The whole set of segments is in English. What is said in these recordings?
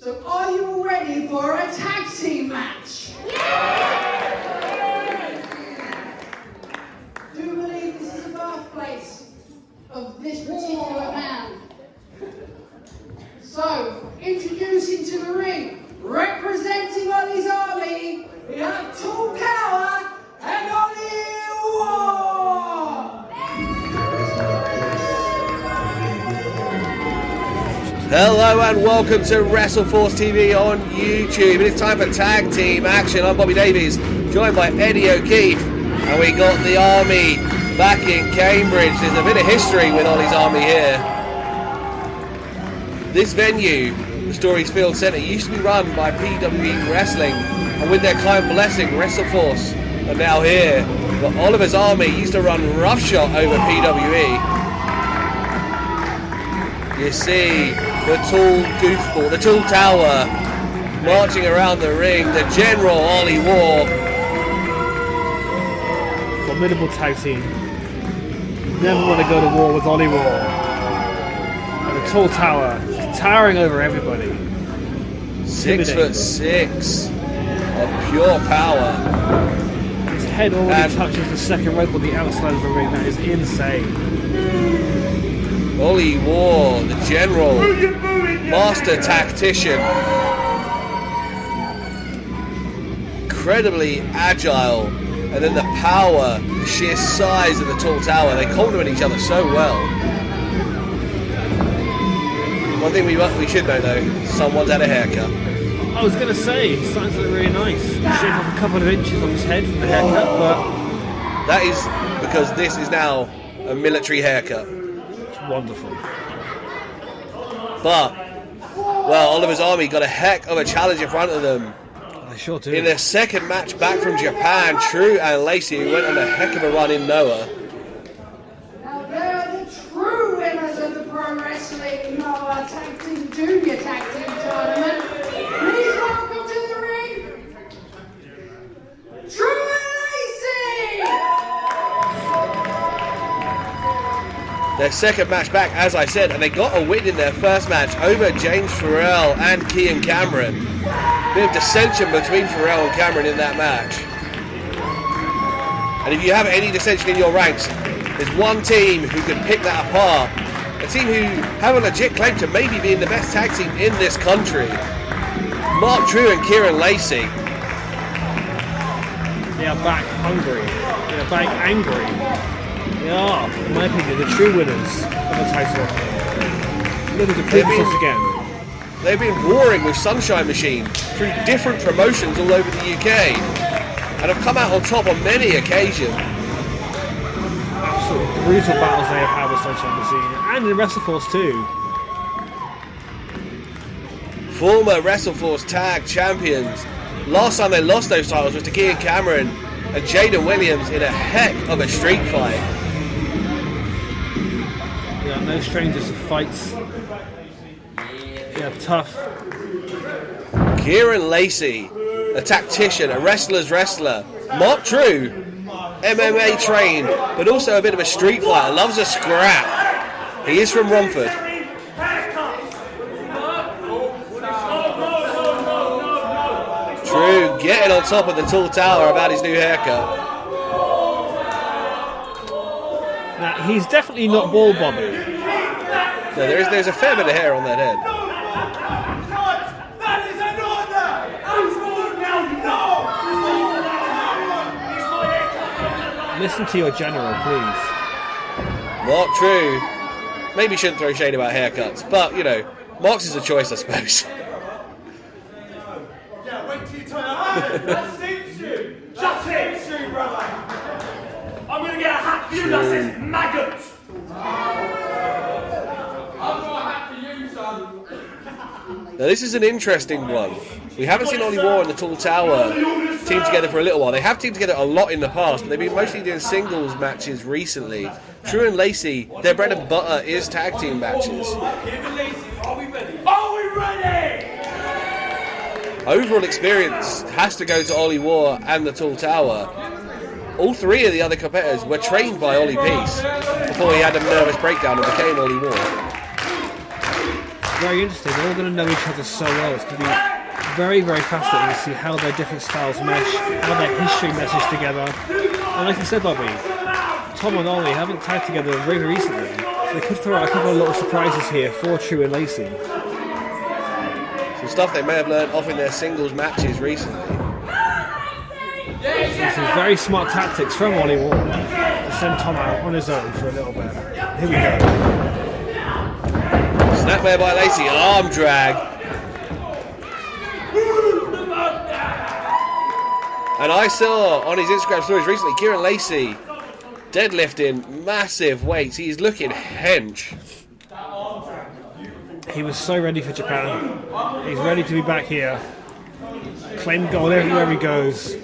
So are you all ready for a tag team match? Do you believe this is the birthplace of this particular man? So, introducing to the ring, representing Ollie's army, we have Trew Kieron and Ollie War! Hello and welcome to Wrestle Force TV on YouTube. It's time for tag team action. I'm Bobby Davies, joined by Eddie O'Keefe, and we got the army back in Cambridge. There's a bit of history with Ollie's army here. This venue, the Stories Field Centre, used to be run by PWE Wrestling, and with their kind blessing, Wrestle Force are now here. But Oliver's army used to run roughshod over PWE. You see the tall goofball, the tall tower, marching around the ring, the General Ollie War. Formidable tag team. Never want to go to war with Ollie War. And the tall tower, towering over everybody. 6'6" of pure power. His head already touches the second rope on the outside of the ring. That is insane. Ollie War, the General, master tactician. Incredibly agile. And then the power, the sheer size of the tall tower. They complement each other so well. One thing we should know though, someone's had a haircut. I was going to say, he started to look really nice. He shaved off a couple of inches off his head from the haircut, but... That is because this is now a military haircut. It's wonderful. But, well, Oliver's army got a heck of a challenge in front of them. They sure do. In their second match back from Japan, Trew and Lacy, who went on a heck of a run in Noah. Now they're the true winners of the Pro Wrestling Noah Tag Team Junior Tag Team Tournament. Please welcome to the ring, Trew and Lacy! Their second match back, as I said, and they got a win in their first match over James Farrell and Kian Cameron. Bit of dissension between Farrell and Cameron in that match. And if you have any dissension in your ranks, there's one team who can pick that apart. A team who have a legit claim to maybe being the best tag team in this country. Trew and Kieron Lacey. They are back hungry. They are back angry. They are, in my opinion, the true winners of the title. Looking to prove themselves again. They've been warring with Sunshine Machine through different promotions all over the UK and have come out on top on many occasions. Absolutely brutal battles they have had with Sunshine Machine and in Wrestle Force too. Former Wrestle Force tag champions. Last time they lost those titles was to Kian Cameron and Jaden Williams in a heck of a street fight. They are no strangers to fights. They are tough. Kieron Lacey, a tactician, a wrestler's wrestler. Trew, MMA trained, but also a bit of a street fighter, loves a scrap. He is from Romford. Trew getting on top of the tall tower about his new haircut. Now, he's definitely not bald Bobby. So there's a fair bit of hair on that head. Listen to your general, please. Trew. Maybe shouldn't throw shade about haircuts, but, you know, Mark's is a choice, I suppose. Yeah, wait till you turn around. That suits you. Just suits you, brother. I'm going to get a hat for you that says maggot. I've got a hat for you, son. Now, this is an interesting one. We haven't seen Ollie War and the Tall Tower team together for a little while. They have teamed together a lot in the past, but they've been mostly doing singles matches recently. Trew and Lacy, their bread and butter is tag team matches. Are we ready? Are we ready? Overall experience has to go to Ollie War and the Tall Tower. All three of the other competitors were trained by Ollie Peace before he had a nervous breakdown and became Ollie War. very interesting. They're all going to know each other so well. It's going to be very, very fascinating to see how their different styles mesh, how their history meshes together. And like you said, Bobby, Tom and Ollie haven't tagged together very recently, so they could throw out a couple of little surprises here for Trew and Lacey. Some stuff they may have learned off in their singles matches recently. Some very smart tactics from Ollie Wall to send Tom out on his own for a little bit. Here we go. Snap there by Lacy, arm drag. And I saw on his Instagram stories recently, Kieron Lacey deadlifting massive weights. He's looking hench. He was so ready for Japan. He's ready to be back here. Claim gold everywhere he goes.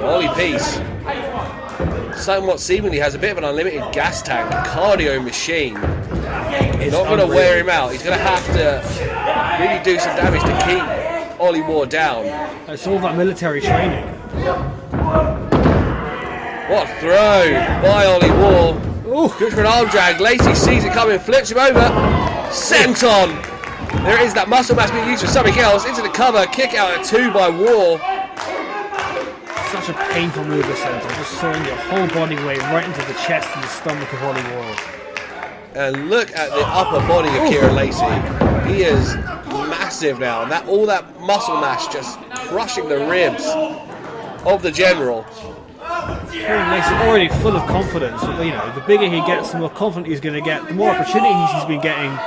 Ollie Peace, somewhat seemingly has a bit of an unlimited gas tank, cardio machine. He's not going to wear him out. He's going to have to really do some damage to keep Ollie Ward down. It's all that military training. What a throw by Ollie Ward. Good for an arm drag. Lacy sees it coming, flips him over. Senton. There it is, that muscle mass being used for something else. Into the cover, kick out at 2 by War. Such a painful move, the centre. Just throwing your whole body weight right into the chest and the stomach of Ollie Wall. And look at the upper body of Kieron Lacey. He is massive now. And all that muscle mass just crushing the ribs of the General. Kieron Lacey already full of confidence. You know, the bigger he gets, the more confident he's going to get, the more opportunities he's been getting.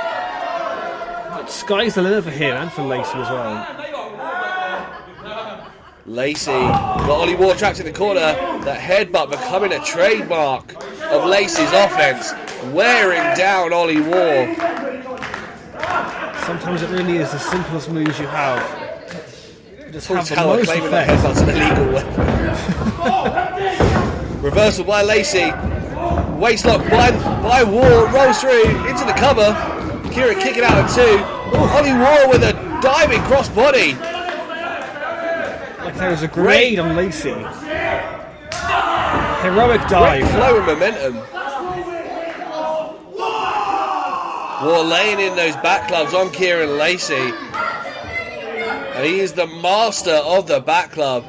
But sky's the limit for him and for Lacy as well. Lacy got Ollie Ward trapped in the corner. That headbutt becoming a trademark of Lacy's offense, wearing down Ollie Ward. Sometimes it really is the simplest moves you have. You just have the Tower most claiming that effect. headbutt's an illegal weapon. Reversal by Lacy. Waistlock by Ward. Rolls through into the cover. Kieron kicking out at 2. Ollie Ward with a diving crossbody. Like there was a grade on Lacy. Heroic dive. Great flow of momentum. War laying in those back clubs on Kieron Lacey. And he is the master of the back club.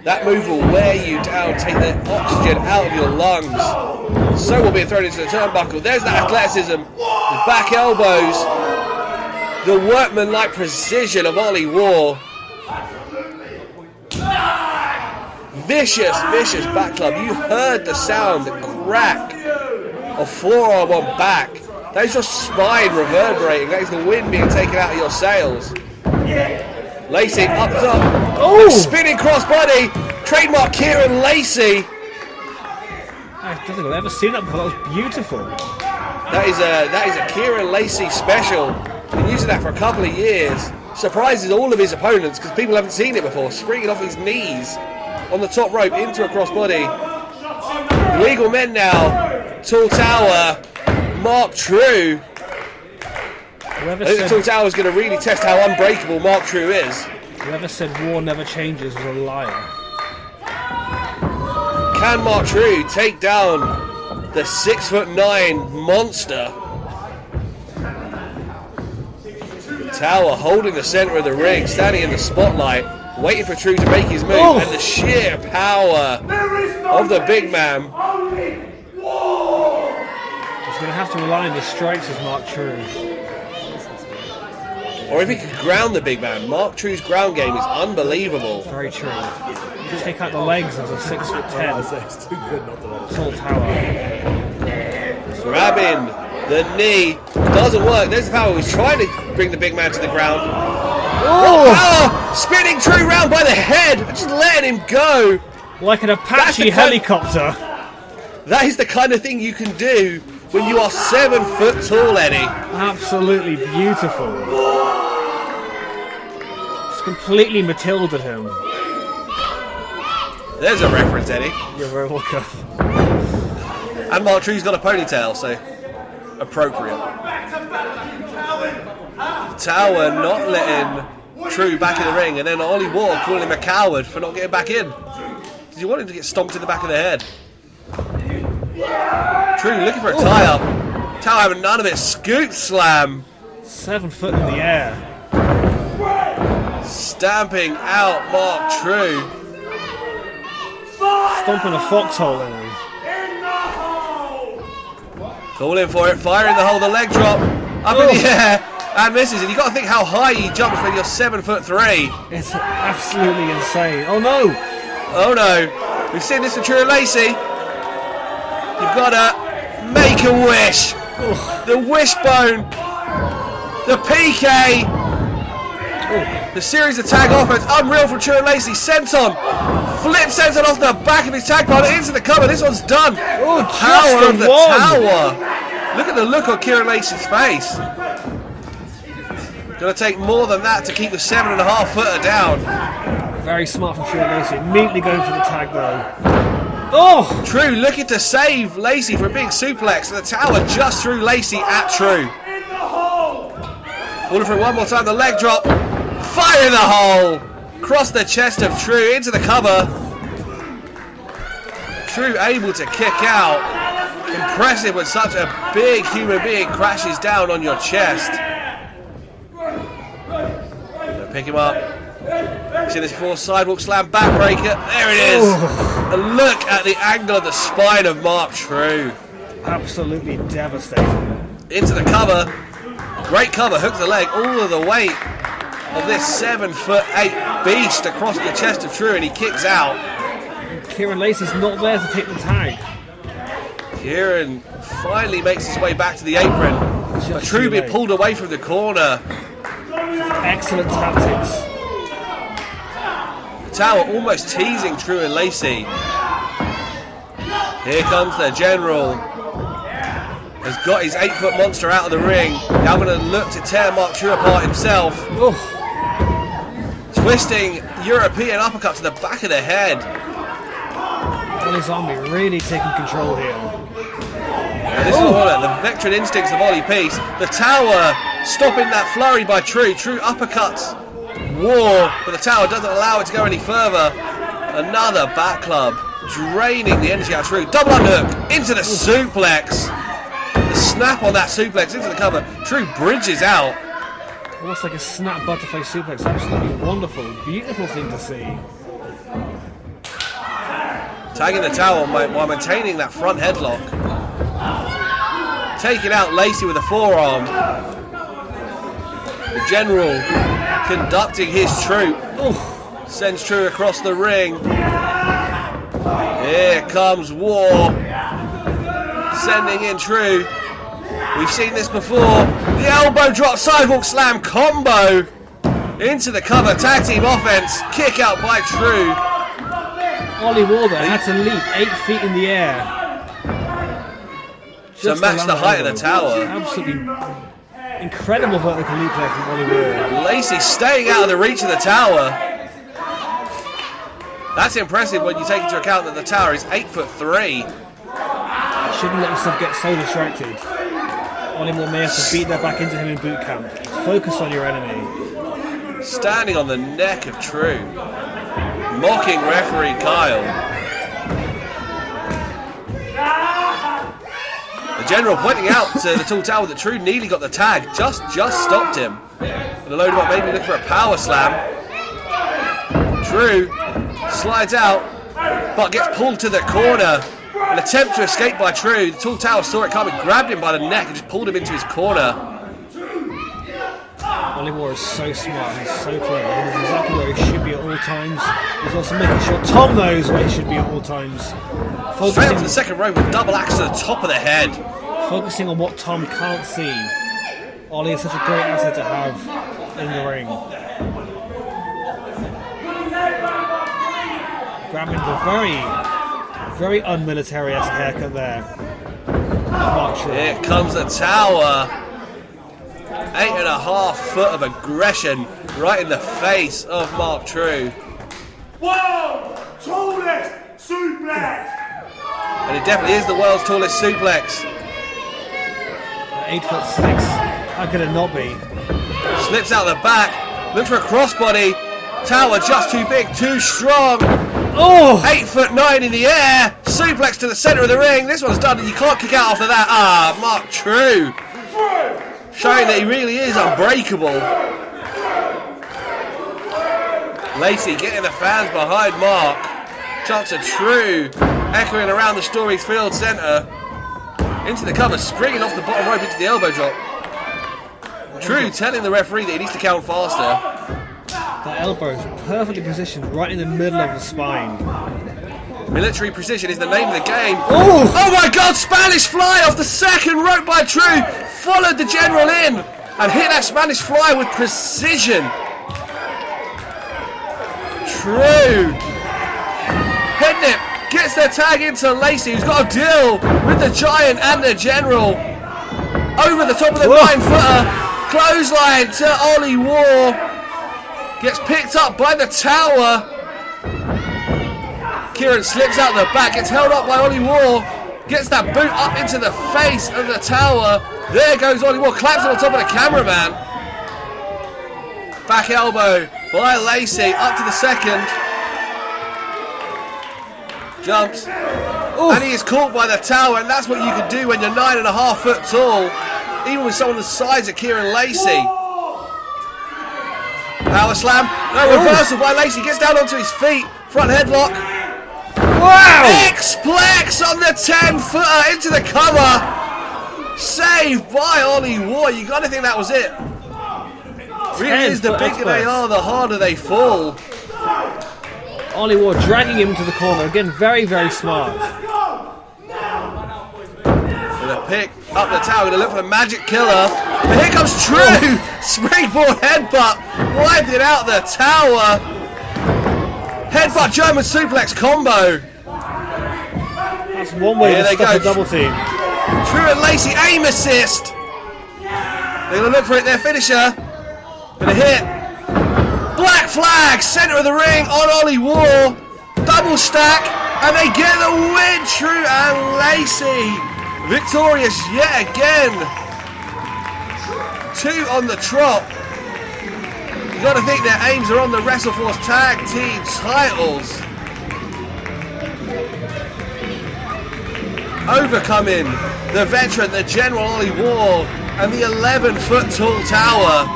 That move will wear you down, take the oxygen out of your lungs. So will be thrown into the turnbuckle. There's that athleticism. The back elbows. The workman-like precision of Ollie War. Vicious, vicious back club. You heard the sound, the crack of forearm on back. That is your spine reverberating. That is the wind being taken out of your sails. Lacy up top. Oh! Spinning crossbody. Trademark Kieron Lacey. I don't think I've ever seen that before. That was beautiful. That is a Kieron Lacey special. Been using that for a couple of years. Surprises all of his opponents because people haven't seen it before. Springing off his knees on the top rope into a crossbody. Illegal men now. Tall Tower. Mark Trew. I think the Tall Tower is going to really test how unbreakable Mark Trew is. Whoever said war never changes was a liar. Can Mark Trew take down the 6'9" monster? Tower holding the center of the ring, standing in the spotlight, waiting for Trew to make his move, and the sheer power of the big man. He's going to have to rely on his strikes as Mark Trew. Or if he could ground the big man. Mark Trew's ground game is unbelievable. Very true. You take out the legs of a 6'10" Tall Tower. Grabbing the knee. Doesn't work. There's the power. He's trying to bring the big man to the ground. Oh! Spinning Trew round by the head. Just letting him go. Like an Apache helicopter. That is the kind of thing you can do when you are 7 foot tall, Eddie. Absolutely beautiful. It's completely Matilda him. There's a reference, Eddie. You're very welcome. And Mark Trew's got a ponytail, so appropriate. Tower not letting Trew back in the ring, and then Ollie Ward calling him a coward for not getting back in. Did you want him to get stomped in the back of the head? Trew looking for a tie-up. Tower having none of it. Scoop slam. 7 foot in the air. Stamping out Mark Trew. Stomping a foxhole in him. Calling for it, firing the hole, the leg drop. Up in the air. And misses. And you've got to think how high he jumps when you're 7'3". It's absolutely insane. Oh no! Oh no. We've seen this with Trew Lacey. You've got to make a wish. The wishbone. The PK. The series of tag offense. Unreal from Trew Lacey. Senton. Flip Senton off the back of his tag partner into the cover. This one's done. Oh, The power just of the one. tower. Look at the look on Kieron Lacey's face. Going to take more than that to keep the 7.5 footer down. Very smart from Trew Lacey. Immediately going for the tag though. Oh! Trew looking to save Lacey from being suplexed. The tower just threw Lacey at Trew. Calling for it one more time. The leg drop. Fire in the hole. Cross the chest of Trew into the cover. Trew able to kick out. Impressive when such a big human being crashes down on your chest. Pick him up. Seen this before. Sidewalk slam, backbreaker. There it is. A look at the angle of the spine of Mark Trew. Absolutely devastating. Into the cover. Great cover. Hooks the leg. All of the weight of this 7'8" beast across the chest of Trew, and he kicks out. Kieron Lacey's not there to take the tag. Kieron finally makes his way back to the apron. But Trew being pulled away from the corner. Excellent tactics. The tower almost teasing Trew and Lacey. Here comes the General. Has got his 8-foot monster out of the ring. Now going to look to tear Mark Trew apart himself. Oh. Twisting European uppercut to the back of the head. Ollie's Army really taking control here. And this is the veteran instincts of Ollie Peace. The tower stopping that flurry by Trew. Trew uppercuts war, but the tower doesn't allow it to go any further. Another back club, draining the energy out of Trew. Double underhook into the suplex. The snap on that suplex into the cover. Trew bridges out. Almost like a snap butterfly suplex. Absolutely wonderful. Beautiful thing to see. Tagging the tower while maintaining that front headlock. Taking out Lacy with a forearm. The General conducting his troop. Sends Trew across the ring. Here comes War. Sending in Trew. We've seen this before. The elbow drop, sidewalk slam combo. Into the cover, tag team offense. Kick out by Trew. Ollie Warder had to leap 8 feet in the air. To match the height of the tower. Absolutely incredible vertical leap there from Ollie Warder. Lacy staying out of the reach of the tower. That's impressive when you take into account that the tower is 8'3". Shouldn't let yourself get so distracted. Ollie Warder may have to beat that back into him in boot camp. Focus on your enemy. Standing on the neck of Trew. Mocking referee Kyle. The General pointing out to the tall tower that Trew nearly got the tag. Just stopped him. Gonna load him up, maybe look for a power slam. Trew slides out, but gets pulled to the corner. An attempt to escape by Trew. The tall tower saw it coming, grabbed him by the neck and just pulled him into his corner. Ollie Warder is so smart, he's so clever. He knows exactly where he should be at all times. He's also making sure Tom knows where he should be at all times. Straight up to the second rope with double axe to the top of the head. Focusing on what Tom can't see. Ollie is such a great asset to have in the ring. Grabbing the very unmilitary-esque haircut there. Mark Trew. Here comes the tower. 8.5 foot of aggression right in the face of Mark Trew. Whoa! Tallest suplex! And it definitely is the world's tallest suplex. 8'6". How could it not be? Slips out the back. Looks for a crossbody. Tower just too big, too strong. Oh! 8'9" in the air. suplex to the center of the ring. This one's done. You can't kick out after that. Ah, Mark Trew. Showing that he really is unbreakable. Lacy getting the fans behind Mark. Chance of Trew echoing around the Stories Field Centre. Into the cover, springing off the bottom rope into the elbow drop. Trew telling the referee that he needs to count faster. That elbow is perfectly positioned right in the middle of the spine. Military precision is the name of the game. Ooh. Oh my God, Spanish fly off the second rope by Trew. Followed the general in and hit that Spanish fly with precision. Trew. Head nip gets the tag into Lacy, who's got to deal with the Giant and the General. Over the top of the 9-footer. Clothesline to Ollie War. Gets picked up by the tower. Kieron slips out the back, gets held up by Ollie War. Gets that boot up into the face of the tower. There goes Ollie War, claps on the top of the cameraman. Back elbow by Lacy, up to the second. Jumps. Ooh. And he is caught by the tower, and that's what you can do when you're 9.5 foot tall, even with someone the size of Kieron Lacey. Power slam. No, reversal by Lacy. Gets down onto his feet. Front headlock. Wow! X-Plex on the 10-footer into the cover. Saved by Ollie War. You got to think that was it. Really is, the bigger they are, the harder they fall. Ollie War dragging him to the corner. Again, very, very smart. With a pick up the tower, going to look for the magic killer. But here comes Trew. Springboard headbutt. Wiping out the tower. Headbutt German suplex combo. That's one way to stop a double team. Trew and Lacy aim assist. They're going to look for it, their finisher. Going to hit. Black flag, center of the ring on Ollie War. Double stack, and they get the win. Trew and Lacy victorious yet again. 2 on the trot. You got to think their aims are on the Wrestle Force Tag Team titles. Overcoming the veteran, the General Ollie War, and the 11-foot tall tower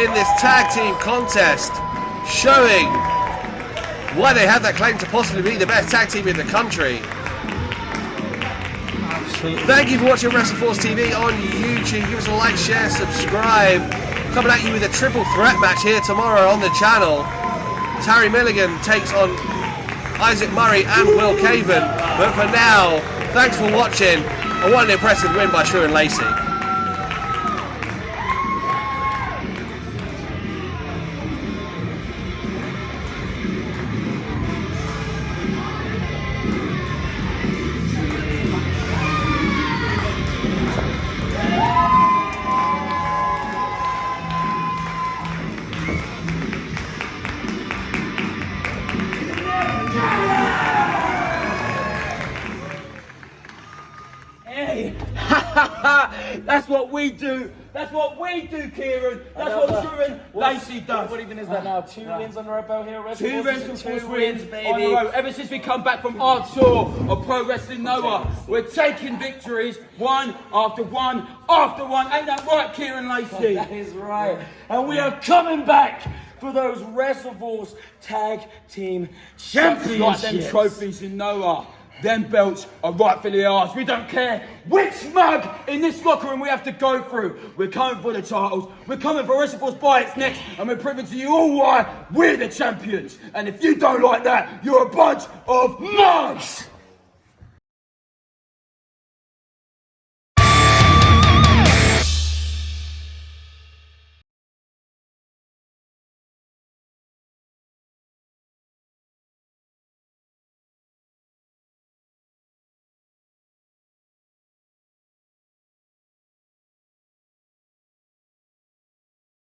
in this tag team contest, showing why they have that claim to possibly be the best tag team in the country. Absolutely. Thank you for watching Wrestle Force TV on YouTube. Give us a like, share, subscribe. Coming at you with a triple threat match here tomorrow on the channel. Harry Milligan takes on Isaac Murray and Will Caven. But for now, thanks for watching. And what an impressive win by Trew and Lacey. That's what we do. That's what we do, Kieron. That's what Trew and Lacey does. What even is that now? 2 wins under our belt here. Two Wrestle Force wins, baby. on the road. Ever since we come back from our tour of Pro Wrestling Noah, we're taking victories one after one after one. Ain't that right, Kieron Lacey? That is right. And we are coming back for those Wrestle Force Tag Team Championships. Like them trophies in Noah. Them belts are rightfully ours. We don't care which mug in this locker room we have to go through. We're coming for the titles. We're coming for Wrestle Force by its neck. And we're proving to you all why we're the champions. And if you don't like that, you're a bunch of mugs.